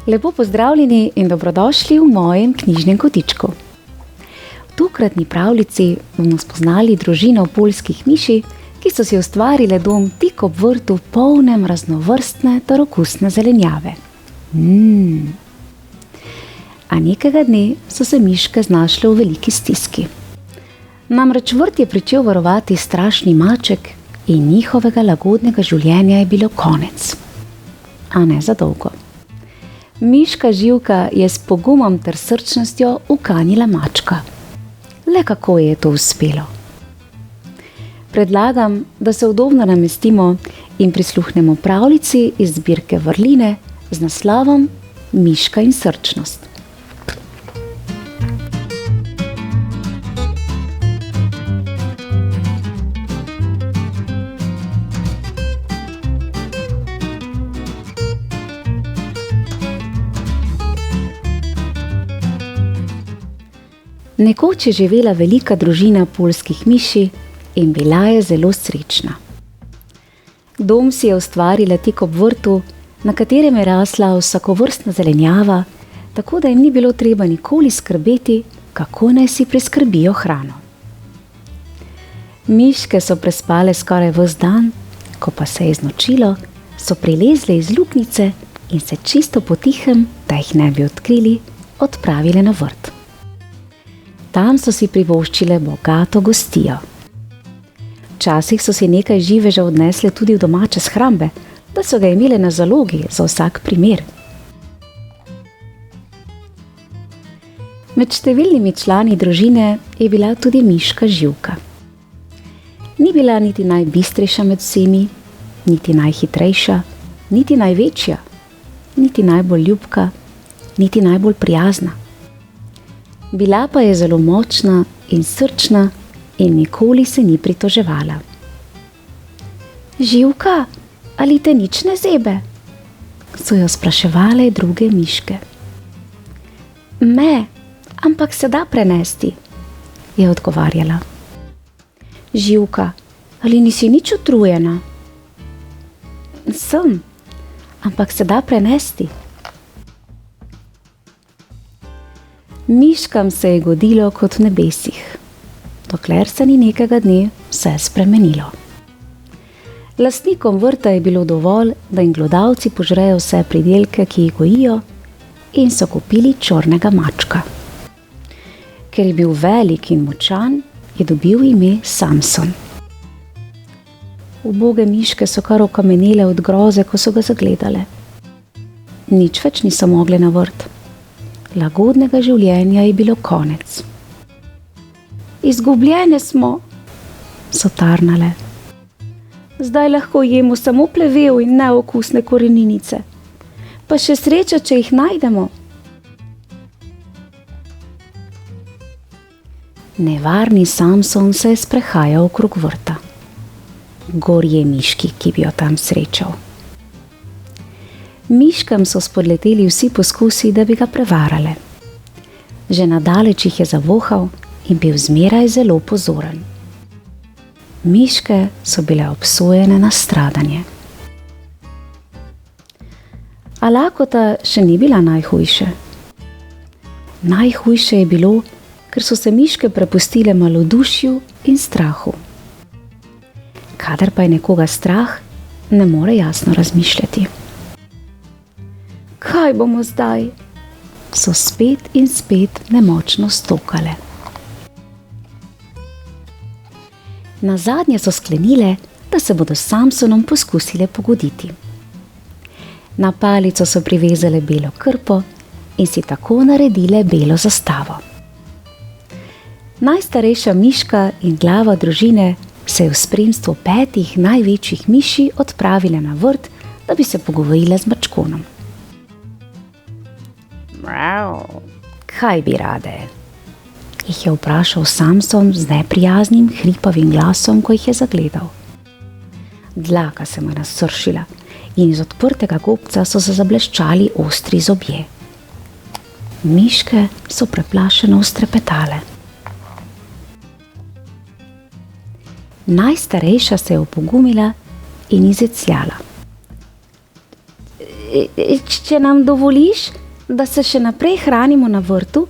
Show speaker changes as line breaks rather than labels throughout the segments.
Lepo pozdravljeni in dobrodošli v mojem knjižnem kotičku. V tokratni pravljici bomo spoznali družino poljskih miši, ki so si ustvarile dom tik ob vrtu, polnem raznovrstne ter okusne zelenjave. A nekega dne so se miške znašle v veliki stiski. Namreč vrt je pričel varovati strašni maček in njihovega lagodnega življenja je bilo konec. A ne za dolgo. Miška Živka je s pogumom ter srčnostjo ukanila mačka. Le kako je to uspelo? Predlagam, da se udobno namestimo in prisluhnemo pravljici iz zbirke Vrline z naslovom Miška in srčnost. Nekoč je živela velika družina poljskih miši in bila je zelo srečna. Dom si je ustvarila tik ob vrtu, na katerem je rasla vsakovrstna zelenjava, tako da jim ni bilo treba nikoli skrbeti, kako naj si preskrbijo hrano. Miške so prespale skoraj ves dan, ko pa se je znočilo, so prilezle iz luknjice in se čisto potihem, da jih ne bi odkrili, odpravile na vrt. Tam so si privoščile bogato gostijo. Včasih so si nekaj živeža odnesle tudi v domače shrambe, da so ga imele na zalogi za vsak primer. Med številnimi člani družine je bila tudi miška Živka. Ni bila niti najbistrejša med vsemi, niti najhitrejša, niti največja, niti najbolj ljubka, niti najbolj prijazna. Bila pa je zelo močna in srčna in nikoli se ni pritoževala. Živka, ali te nič ne zebe? So jo spraševale druge miške. Me, ampak se da prenesti, je odgovarjala. Živka, ali nisi nič utrujena? Sem, ampak se da prenesti. Miškam se je godilo kot v nebesih, dokler se ni nekega dne vse spremenilo. Lastnikom vrta je bilo dovolj, da jim glodavci požrejo vse pridelke, ki jih gojijo, in so kupili črnega mačka. Ker je bil velik in močan, je dobil ime Samson. Uboge miške so kar okamenele od groze, ko so ga zagledale. Nič več niso mogle na vrt. Lagodnega življenja je bilo konec. Izgubljene smo, so tarnale. Zdaj lahko jemo samo plevel in neokusne koreninice. Pa še sreča, če jih najdemo. Nevarni Samson se je sprehajal okrog vrta. Gorje miški, ki bi jo tam srečal. Miškam so spodleteli vsi poskusi, da bi ga prevarale. Že nadaleč jih je zavohal in bil zmeraj zelo pozoren. Miške so bile obsojene na stradanje. A lakota še ni bila najhujše. Najhujše je bilo, ker so se miške prepustile malodušju in strahu. Kadar pa je nekoga strah, ne more jasno razmišljati. Kaj bomo zdaj? So spet in spet nemočno stokale. Nazadnje so sklenile, da se bodo s Samsonom poskusile pogoditi. Na palico so privezale belo krpo in si tako naredile belo zastavo. Najstarejša miška in glava družine se je v spremstvu 5 največjih miši odpravila na vrt, da bi se pogovorila z mačkonom. Kaj bi rade? jih je vprašal Samson z neprijaznim, hripavim glasom, ko jih je zagledal. Dlaka se mu je nasršila in iz odprtega gobca so se zableščali ostri zobje. Miške so preplašeno vztrepetale. Najstarejša se je opogumila in izecljala. Če nam dovoliš, da se še naprej hranimo na vrtu,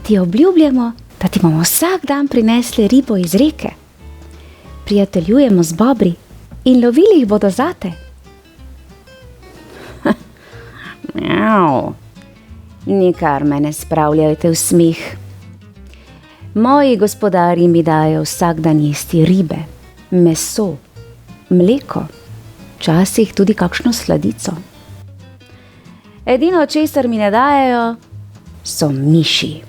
ti obljubljamo, da ti bomo vsak dan prinesli ribo iz reke. Prijateljujemo z bobri in lovili jih bodo zate. Mjav, nikar me ne spravljajte v smeh. Moji gospodarji mi dajo vsak dan jesti ribe, meso, mleko, včasih tudi kakšno sladico. Edino, česar mi ne dajejo, so miši.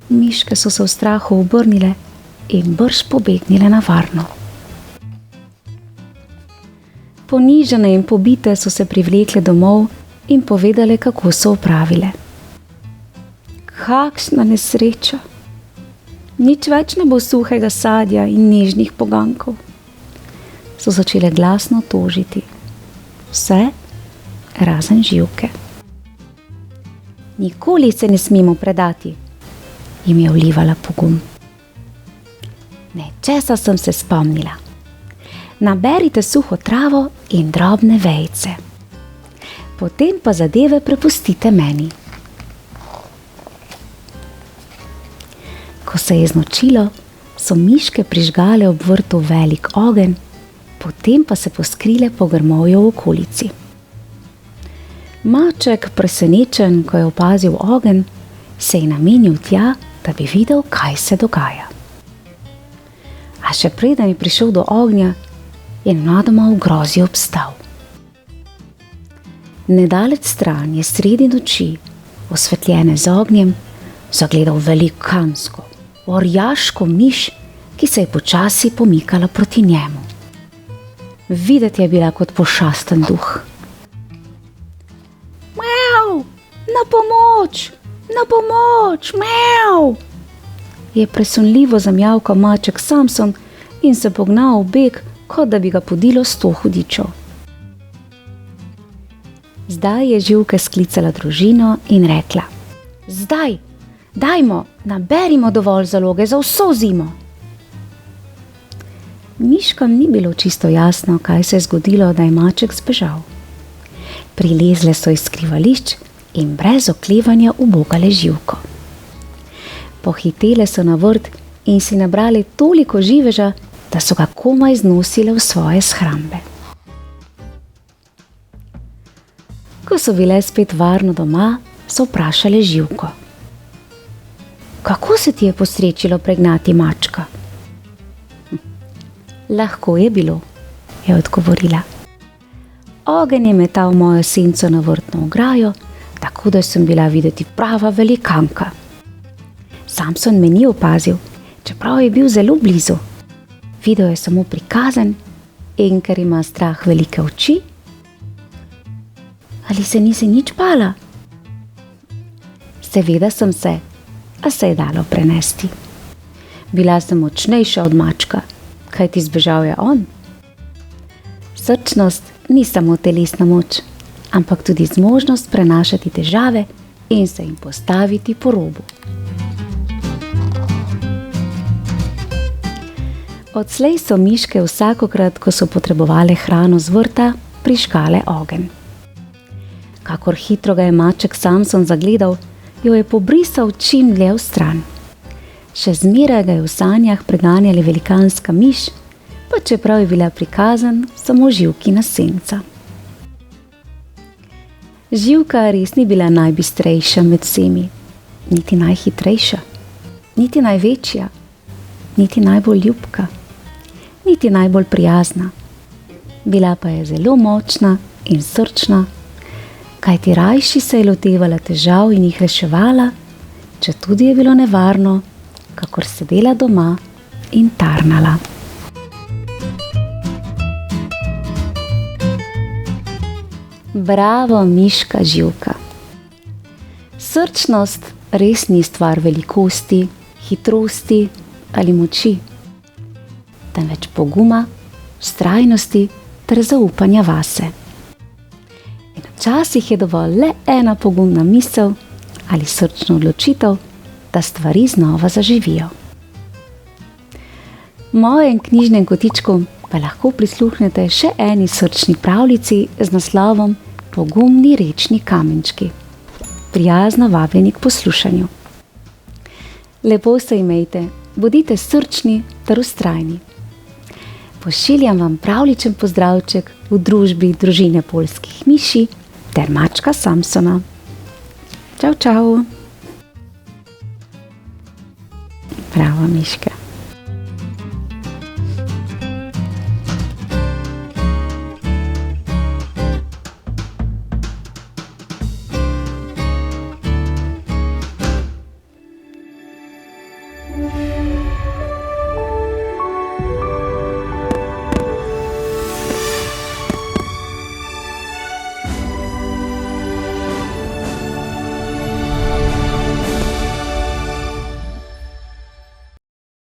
Miške so se v strahu obrnile in brž pobegnile na varno. Ponižane in pobite so se privlekle domov in povedale, kako so opravile. Kakšna nesreča! Nič več ne bo suhega sadja in nežnih pogankov. So začele glasno tožiti. Vse razen Živke. Nikoli se ne smemo predati, jim je vlivala pogum. Nečesa sem se spomnila. Naberite suho travo in drobne vejice. Potem pa zadeve prepustite meni. Ko se je znočilo, so miške prižgale ob vrtu velik ogenj, potem pa se poskrile po grmovju v okolici. Maček, presenečen, ko je opazil ogenj, se je namenil tja, da bi videl, kaj se dogaja. A še preden je prišel do ognja, je nenadoma v grozi obstal. Nedaleč stran je sredi noči, osvetljene z ognjem, zagledal velikansko, orjaško miš, ki se je počasi pomikala proti njemu. Videti je bila kot pošasten duh. Mjav, na pomoč, mjav! Je presunljivo zamjavkal maček Samson in se pognal v beg, kot da bi ga podilo 100 hudičev. Zdaj je Živka sklicala družino in rekla: Zdaj, dajmo, naberimo dovolj zaloge za vso zimo. Miškam ni bilo čisto jasno, kaj se je zgodilo, da je maček zbežal. Prilezle so iz skrivališč in brez oklevanja ubogale Živko. Pohitele so na vrt in si nabrali toliko živeža, da so ga komaj znosile v svoje shrambe. Ko so bile spet varno doma, so vprašale Živko: Kako se ti je posrečilo pregnati mačka? Lahko je bilo, je odgovorila. Ogenj je metal mojo senco na vrtno ograjo, tako da sem bila videti prava velikanka. Samson me ni opazil, čeprav je bil zelo blizu. Videl je samo prikazan in ker ima strah velike oči. Ali se nisi nič bala? Seveda sem se, a se je dalo prenesti. Bila sem močnejša od mačka, kajti zbežal je on. Srčnost ni samo telesna moč, ampak tudi zmožnost prenašati težave in se jim postaviti po robu. Odslej so miške vsakokrat, ko so potrebovale hrano z vrta, prižgale ogenj. Kakor hitro ga je maček Samson zagledal, jo je pobrisal čim dlje v stran. Še zmeraj ga je v sanjah preganjala velikanska miš, pa čeprav je bila prikazan samo Živkina senca. Živka res ni bila najbistrejša med vsemi, niti najhitrejša, niti največja, niti najbolj ljubka, niti najbolj prijazna. Bila pa je zelo močna in srčna, kajti rajši se je lotevala težav in jih reševala, četudi je bilo nevarno, kakor sedela doma in tarnala. Bravo, miška Živka! Srčnost, res ni stvar velikosti, hitrosti ali moči, temveč poguma, vztrajnosti ter zaupanja vase. In včasih je dovolj le ena pogumna misel ali srčna odločitev, da stvari znova zaživijo. V mojem knjižnem kotičku pa lahko prisluhnete še eni srčni pravljici z naslovom Pogumni rečni kamenčki. Prijazno vabljeni k poslušanju. Lepo se imejte, bodite srčni ter vztrajni. Pošiljam vam pravličen pozdravček v družbi družine poljskih miši ter mačka Samsona. Čau, čau. Bravo, miška.